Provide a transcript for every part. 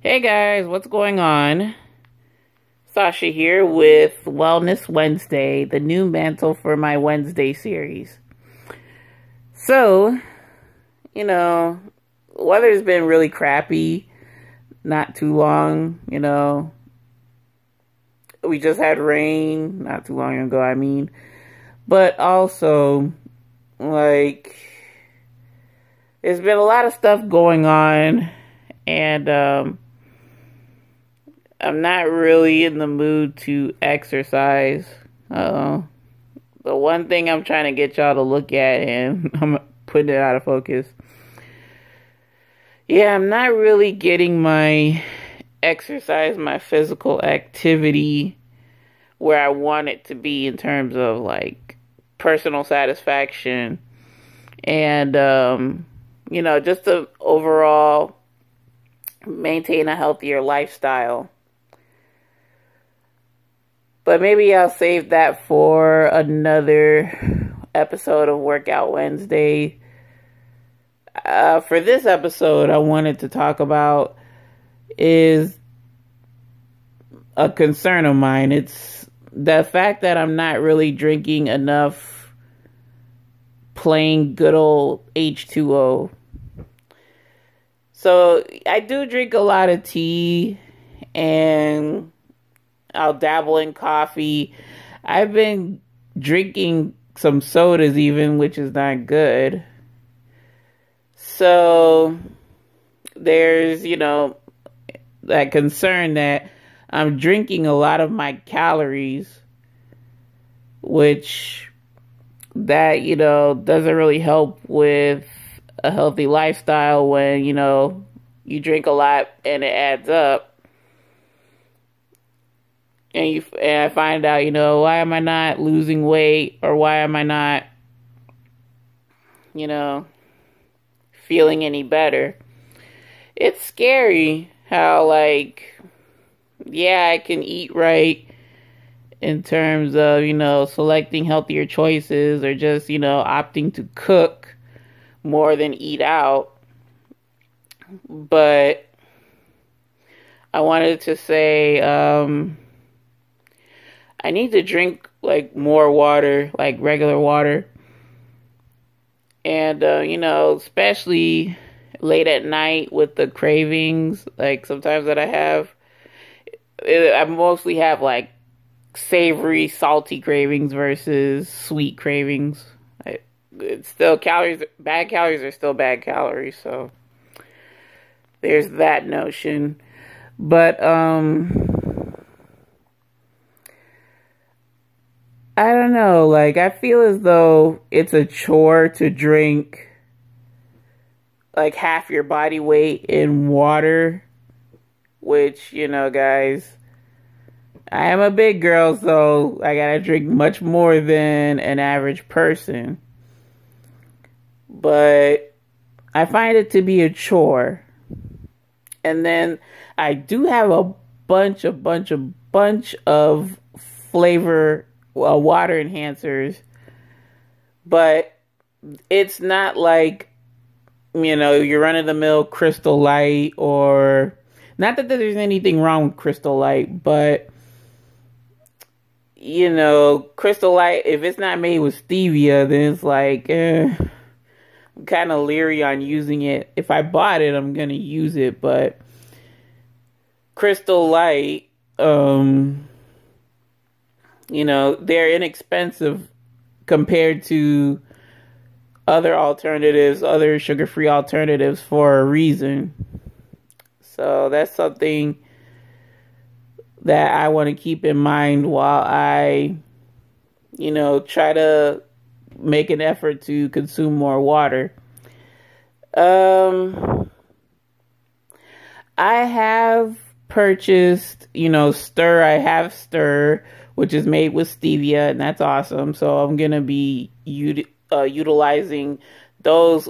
Hey guys, what's going on? Sasha here with Wellness Wednesday, the new mantle for my Wednesday series. So, weather's been really crappy, not too long, We just had rain not too long ago, But also, there's been a lot of stuff going on, and, I'm not really in the mood to exercise. The one thing I'm trying to get y'all to look at, and I'm putting it out of focus. Yeah, I'm not really getting my exercise, my physical activity where I want it to be in terms of personal satisfaction and, just to overall maintain a healthier lifestyle. But maybe I'll save that for another episode of Workout Wednesday. For this episode, I wanted to talk about is a concern of mine. It's the fact that I'm not really drinking enough plain good old H2O. So I do drink a lot of tea and I'll dabble in coffee. I've been drinking some sodas even, which is not good. So there's, that concern that I'm drinking a lot of my calories, which that, doesn't really help with a healthy lifestyle when, you drink a lot and it adds up. And I find out, why am I not losing weight, or why am I not, feeling any better? It's scary how, yeah, I can eat right in terms of, selecting healthier choices or just, opting to cook more than eat out. But I wanted to say, I need to drink more water, regular water. And, especially late at night with the cravings, sometimes that I have, I mostly have savory, salty cravings versus sweet cravings. It's still bad calories are still bad calories. So there's that notion. But, I don't know, I feel as though it's a chore to drink, half your body weight in water, which, guys, I am a big girl, so I gotta drink much more than an average person. But I find it to be a chore. And then I do have a bunch of flavor water enhancers, but it's not your run-of-the-mill Crystal Light, or not that there's anything wrong with Crystal Light, but Crystal Light, if it's not made with stevia, then it's I'm kind of leery on using it. If I bought it, I'm gonna use it, but Crystal Light, they're inexpensive compared to other alternatives, other sugar-free alternatives, for a reason. So that's something that I want to keep in mind while I, try to make an effort to consume more water. I have purchased, Stir. I have Stir, which is made with stevia, and that's awesome. So I'm going to be utilizing those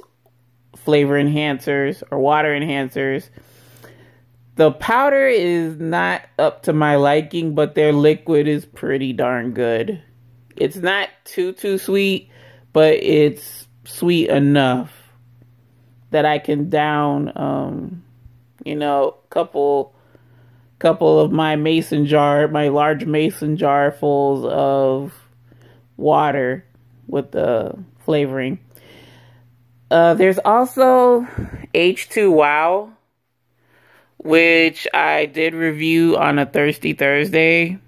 flavor enhancers or water enhancers. The powder is not up to my liking, but their liquid is pretty darn good. It's not too sweet, but it's sweet enough that I can down couple of my my large mason jar fulls of water with the flavoring. There's also H2 Wow, which I did review on a Thirsty Thursday.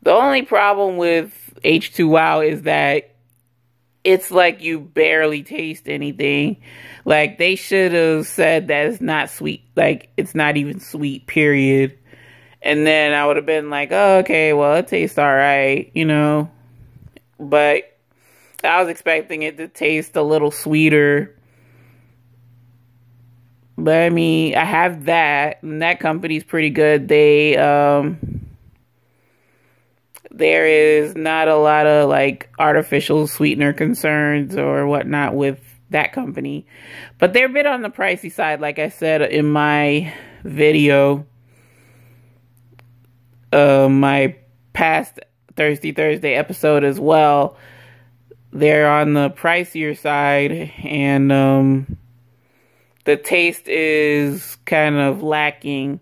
The only problem with H2 Wow is that it's like you barely taste anything. Like, they should have said that it's not sweet. Like, it's not even sweet, period. And then I would have been like, oh, okay, well, it tastes alright, But I was expecting it to taste a little sweeter. But, I mean, I have that. And that company's pretty good. There is not a lot of, like, artificial sweetener concerns or whatnot with that company. But they're a bit on the pricey side, like I said in my video. My past Thirsty Thursday episode as well. They're on the pricier side. And the taste is kind of lacking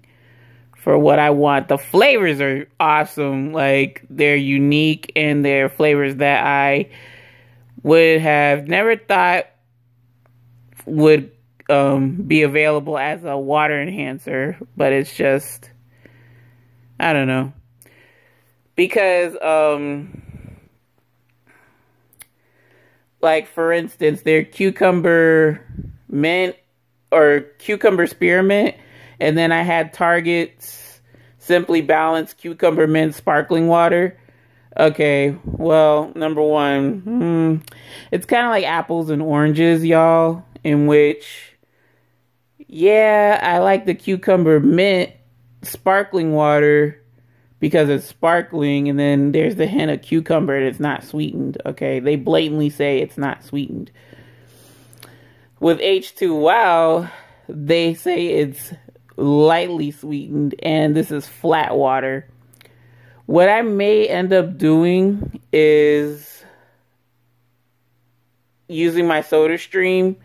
for what I want. The flavors are awesome. Like, they're unique, and they're flavors that I would have never thought would be available as a water enhancer. But it's just, I don't know. Because, like, for instance, their cucumber mint or cucumber spearmint. And then I had Target's Simply Balanced Cucumber Mint Sparkling Water. Okay, well, number one, it's kind of like apples and oranges, y'all. In which, yeah, I like the cucumber mint sparkling water because it's sparkling. And then there's the hint of cucumber and it's not sweetened. Okay, they blatantly say it's not sweetened. With H2 Wow, they say it's lightly sweetened, and this is flat water. What I may end up doing is using my soda stream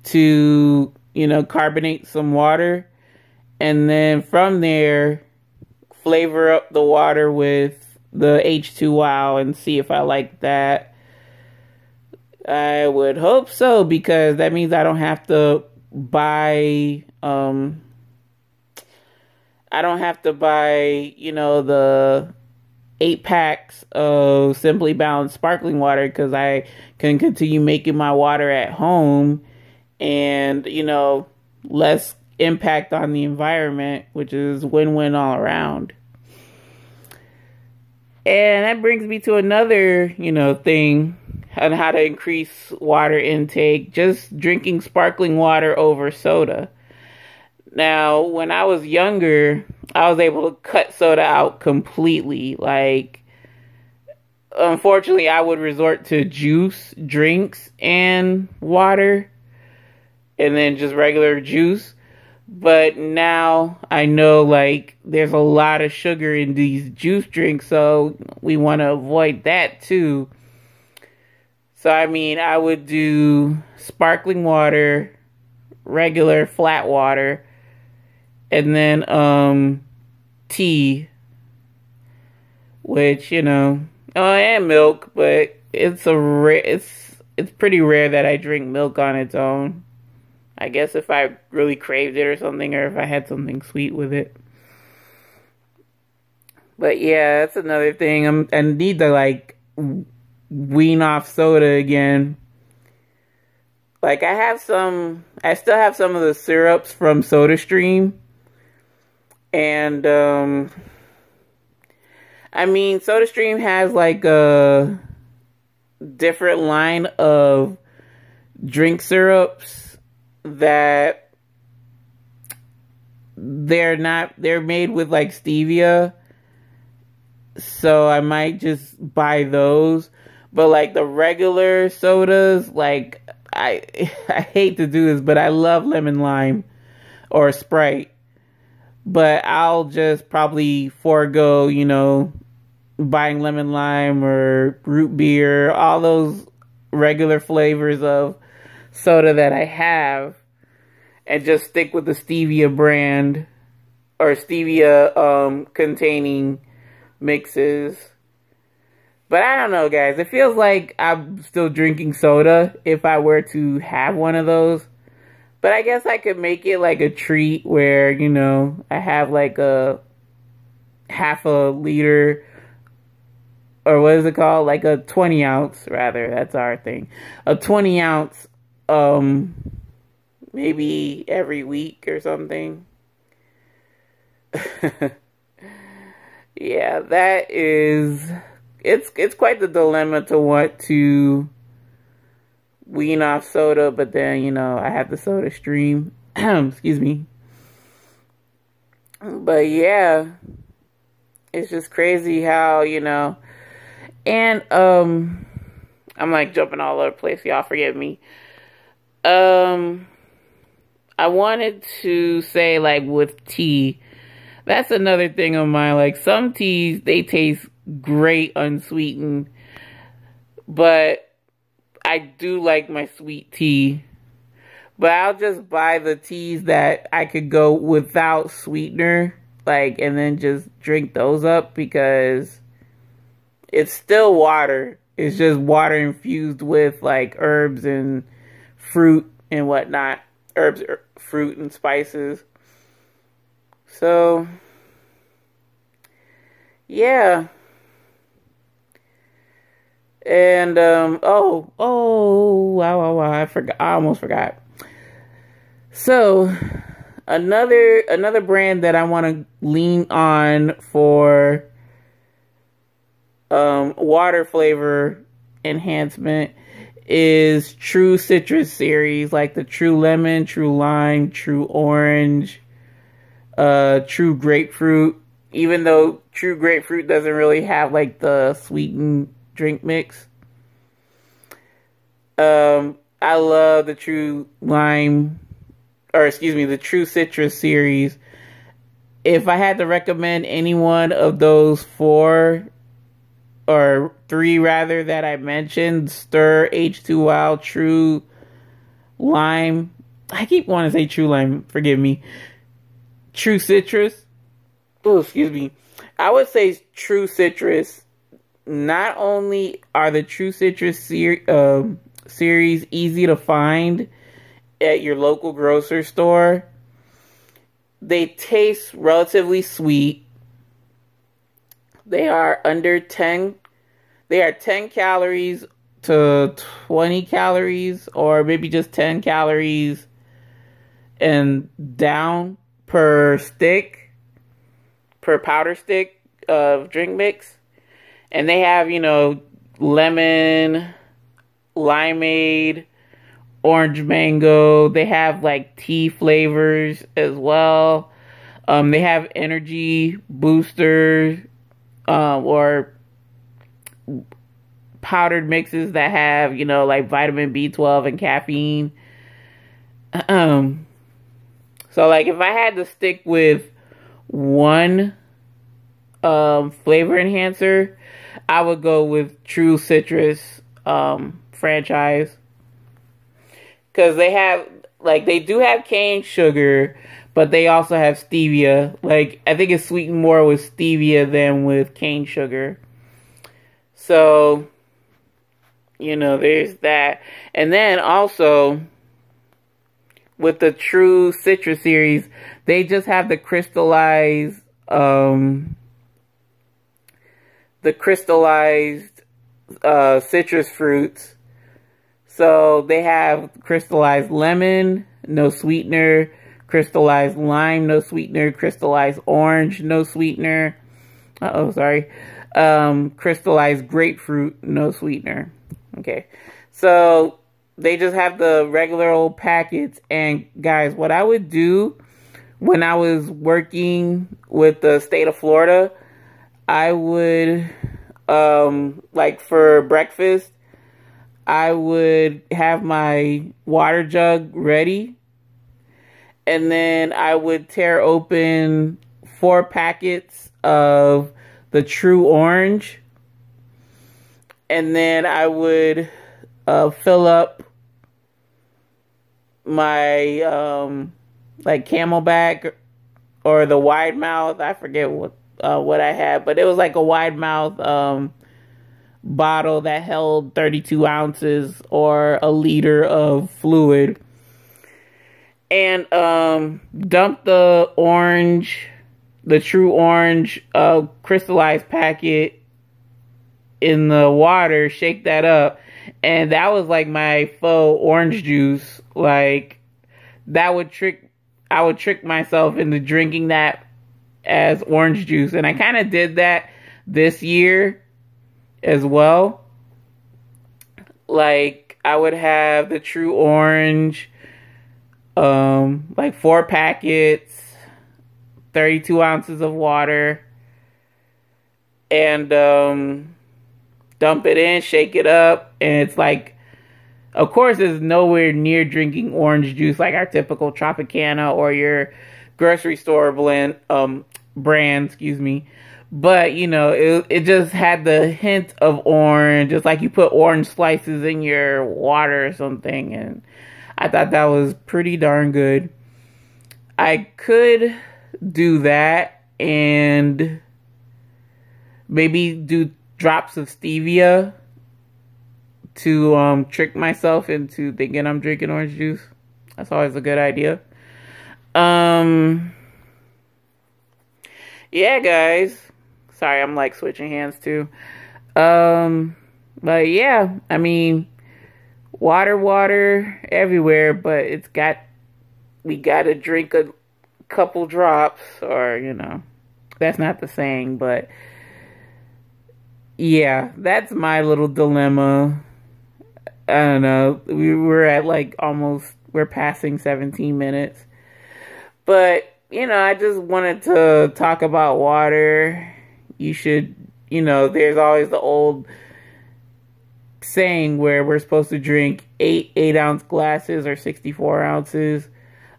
to, carbonate some water, and then from there flavor up the water with the H2 Wow and see if I like that. I would hope so, because that means I don't have to buy the 8 packs of Simply Balanced sparkling water, because I can continue making my water at home and, less impact on the environment, which is win-win all around. And that brings me to another, thing on how to increase water intake: just drinking sparkling water over soda. Now, when I was younger, I was able to cut soda out completely. Like, unfortunately, I would resort to juice, drinks, and water, and then just regular juice. But now I know, like, there's a lot of sugar in these juice drinks, so we want to avoid that too. So, I mean, I would do sparkling water, regular flat water, and then tea, which, and milk, but it's pretty rare that I drink milk on its own. I guess if I really craved it or something, or if I had something sweet with it. But yeah, that's another thing. I need to, like, wean off soda again. Like, I still have some of the syrups from SodaStream. And, I mean, SodaStream has, like, a different line of drink syrups that they're made with, like, stevia. So I might just buy those. But, like, the regular sodas, like, I hate to do this, but I love lemon lime or Sprite. But I'll just probably forego, buying lemon lime or root beer, all those regular flavors of soda that I have. and just stick with the stevia brand or stevia containing mixes. But I don't know, guys. It feels like I'm still drinking soda if I were to have one of those. But I guess I could make it like a treat where, you know, I have like a half a liter, or what is it called? Like a 20 ounce, rather. That's our thing. A 20 ounce, maybe every week or something. Yeah, that is... It's quite the dilemma to want to wean off soda, but then, you know, I have the soda stream. Excuse me. But yeah, it's just crazy how, you know, and I'm like jumping all over the place, y'all forgive me. I wanted to say, like, with tea, that's another thing of mine. Like, some teas, they taste great unsweetened, but I do like my sweet tea. But I'll just buy the teas that I could go without sweetener, like, and then just drink those up, because it's still water. It's just water infused with like herbs and fruit and whatnot. Herbs, fruit, and spices. So yeah. And wow, I forgot. I almost forgot. So another brand that I want to lean on for water flavor enhancement is True Citrus series, like the True Lemon, True Lime, True Orange, True Grapefruit. Even though True Grapefruit doesn't really have like the sweetened drink mix. I love the True Lime, or excuse me, the True Citrus series. If I had to recommend any one of those four, or three rather, that I mentioned, Stir, H2O, True Lime. I keep wanting to say True Lime, forgive me. True Citrus. Oh, excuse me. I would say True Citrus. Not only are the True Citrus series easy to find at your local grocery store, they taste relatively sweet. They are under 10. They are 10 calories to 20 calories, or maybe just 10 calories and down per stick, per powder stick of drink mix. And they have, you know, lemon, limeade, orange mango. They have like tea flavors as well. They have energy boosters, or powdered mixes that have, you know, like vitamin B12 and caffeine. So like if I had to stick with one flavor enhancer, I would go with True Citrus franchise, because they have, like, they do have cane sugar, but they also have stevia. Like, I think it's sweetened more with stevia than with cane sugar. So, you know, there's that. And then also, with the True Citrus series, they just have the crystallized citrus fruits. So they have crystallized lemon, no sweetener, crystallized lime, no sweetener, crystallized orange, no sweetener. Crystallized grapefruit, no sweetener. Okay. So they just have the regular old packets. And guys, what I would do when I was working with the state of Florida, I would, like for breakfast, I would have my water jug ready, and then I would tear open 4 packets of the True Orange, and then I would fill up my like Camelback or the wide mouth. I forget what I had, but it was like a wide mouth bottle that held 32 ounces or a liter of fluid, and dumped the true orange crystallized packet in the water, shake that up, and that was like my faux orange juice. Like, I would trick myself into drinking that as orange juice, and I kind of did that this year as well. Like, I would have the true orange, like 4 packets, 32 ounces of water, and dump it in, shake it up, and it's like, of course, it's nowhere near drinking orange juice like our typical Tropicana or your grocery store brand, excuse me. But, you know, it just had the hint of orange, just like you put orange slices in your water or something. And I thought that was pretty darn good. I could do that and maybe do drops of stevia to trick myself into thinking I'm drinking orange juice. That's always a good idea. Yeah, guys. Sorry, I'm like switching hands too. But yeah, I mean, water everywhere, but we gotta drink a couple drops, or, you know, that's not the saying, but yeah, that's my little dilemma. I don't know. We're at like we're passing 17 minutes. But, you know, I just wanted to talk about water. You should, you know, there's always the old saying where we're supposed to drink 8-ounce glasses or 64 ounces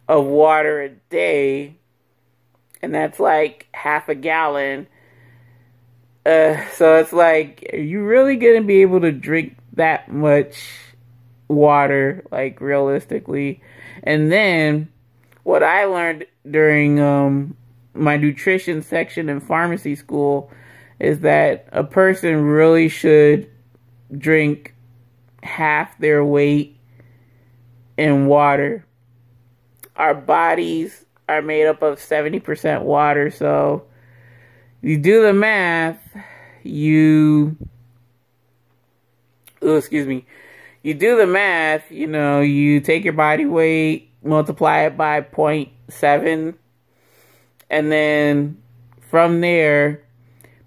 of water a day. And that's like half a gallon. So it's like, are you really going to be able to drink that much water, like, realistically? And then what I learned during my nutrition section in pharmacy school is that a person really should drink half their weight in water. Our bodies are made up of 70% water, so you do the math, you do the math, you know, you take your body weight, multiply it by 0.7, and then from there,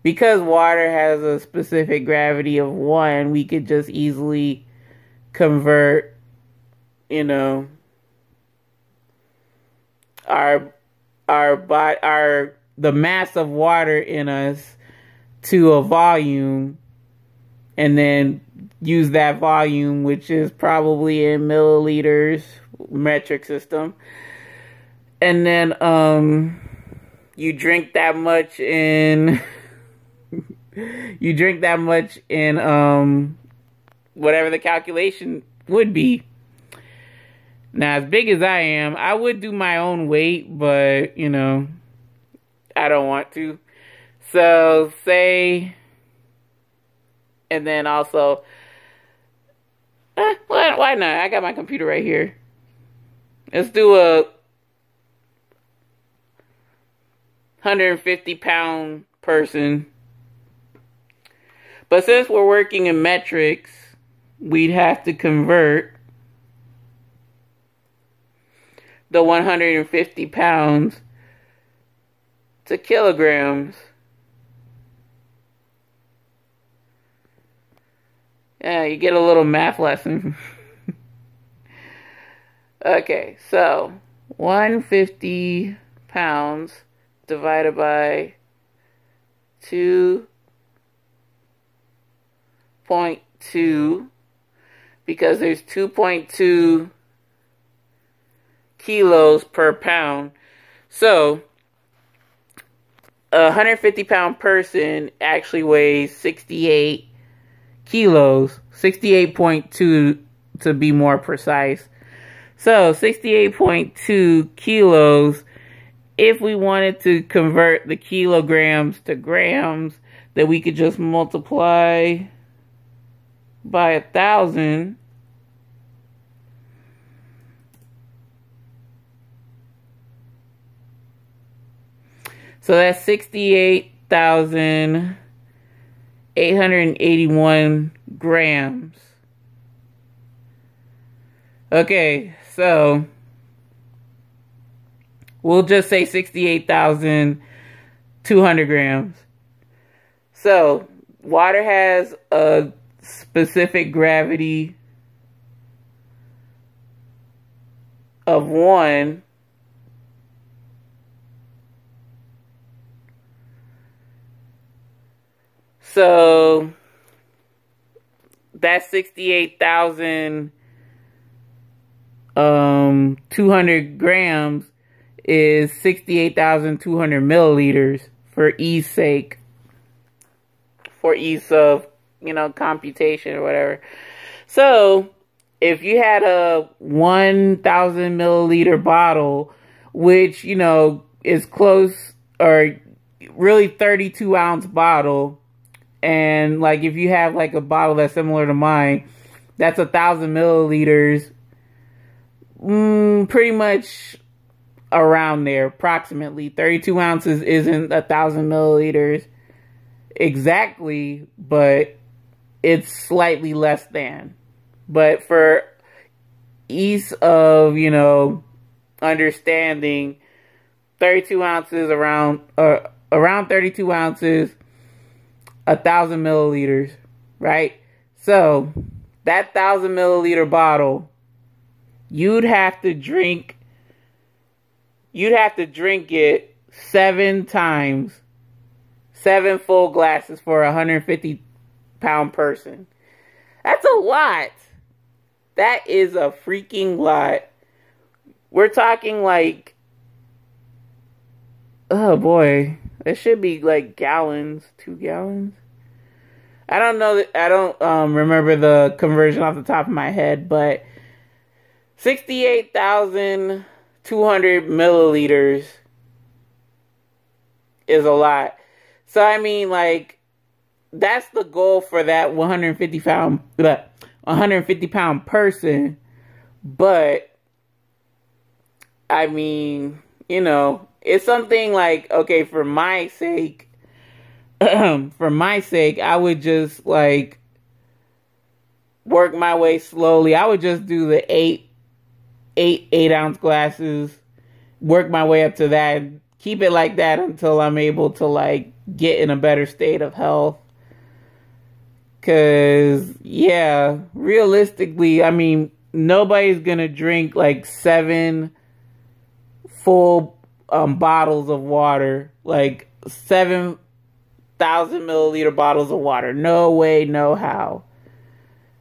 because water has a specific gravity of 1, we could just easily convert, you know, the mass of water in us to a volume, and then use that volume, which is probably in milliliters, metric system, and then you drink that much in whatever the calculation would be. Now, as big as I am, I would do my own weight, but, you know, I don't want to. So, say, and then also, why not? I got my computer right here. Let's do a 150-pound person. But since we're working in metrics, we'd have to convert the 150 pounds to kilograms. Yeah, you get a little math lesson. Okay, so 150 pounds divided by 2.2, because there's 2.2 kilos per pound. So a 150-pound person actually weighs 68 kilos, 68.2 to be more precise. So 68.2 kilos. If we wanted to convert the kilograms to grams, then we could just multiply by 1,000. So that's 68,881 grams. Okay, so we'll just say 68,200 grams. So water has a specific gravity of 1. So that's 68,200 grams is 68,200 milliliters for ease sake. For ease of, computation or whatever. So if you had a 1,000 milliliter bottle, which, is close or really 32 ounce bottle, and like if you have like a bottle that's similar to mine, that's 1,000 milliliters, pretty much around there, approximately. 32 ounces isn't 1,000 milliliters exactly, but it's slightly less than. But for ease of, understanding, 32 ounces around 32 ounces, 1,000 milliliters, right? So that 1,000 milliliter bottle, you'd have to drink it 7 times, 7 full glasses for a 150-pound person. That's a lot. That is a freaking lot. We're talking like, oh boy, it should be like gallons, 2 gallons. I don't know. I don't remember the conversion off the top of my head, but 68,200 milliliters is a lot. So I mean, like, that's the goal for that 150 pound person. But I mean, it's something like, okay, for my sake, I would just like work my way slowly. I would just do the 8 ounce glasses, work my way up to that, keep it like that until I'm able to like get in a better state of health. Cause yeah, realistically, I mean, nobody's gonna drink like 7 full bottles of water, like 7,000 milliliter bottles of water. No way, no how.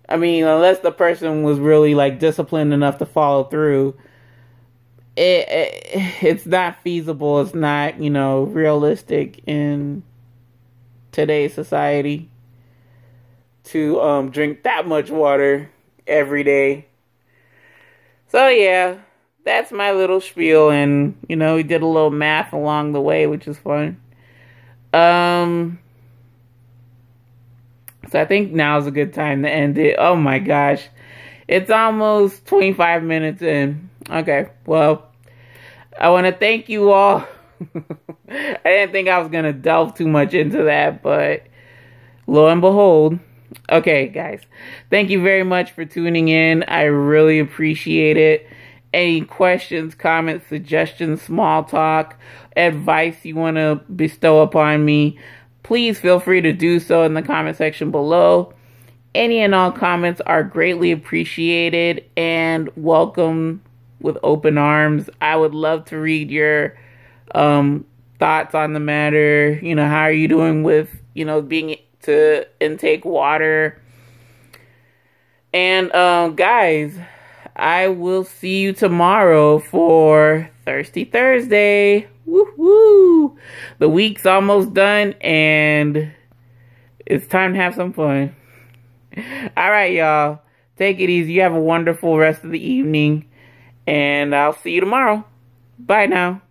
I mean, unless the person was really like disciplined enough to follow through, it's not feasible. It's not, realistic in today's society to drink that much water every day. So yeah, that's my little spiel, and we did a little math along the way, which is fun. So I think now's a good time to end it. Oh my gosh, it's almost 25 minutes in. Okay, well, I want to thank you all. I didn't think I was going to delve too much into that, but lo and behold. Okay, guys, thank you very much for tuning in. I really appreciate it. Any questions, comments, suggestions, small talk, advice you want to bestow upon me, please feel free to do so in the comment section below. Any and all comments are greatly appreciated and welcome with open arms. I would love to read your thoughts on the matter. How are you doing with, being to intake water? And guys, I will see you tomorrow for Thirsty Thursday. Woo-hoo! The week's almost done and it's time to have some fun. All right, y'all. Take it easy. You have a wonderful rest of the evening. And I'll see you tomorrow. Bye now.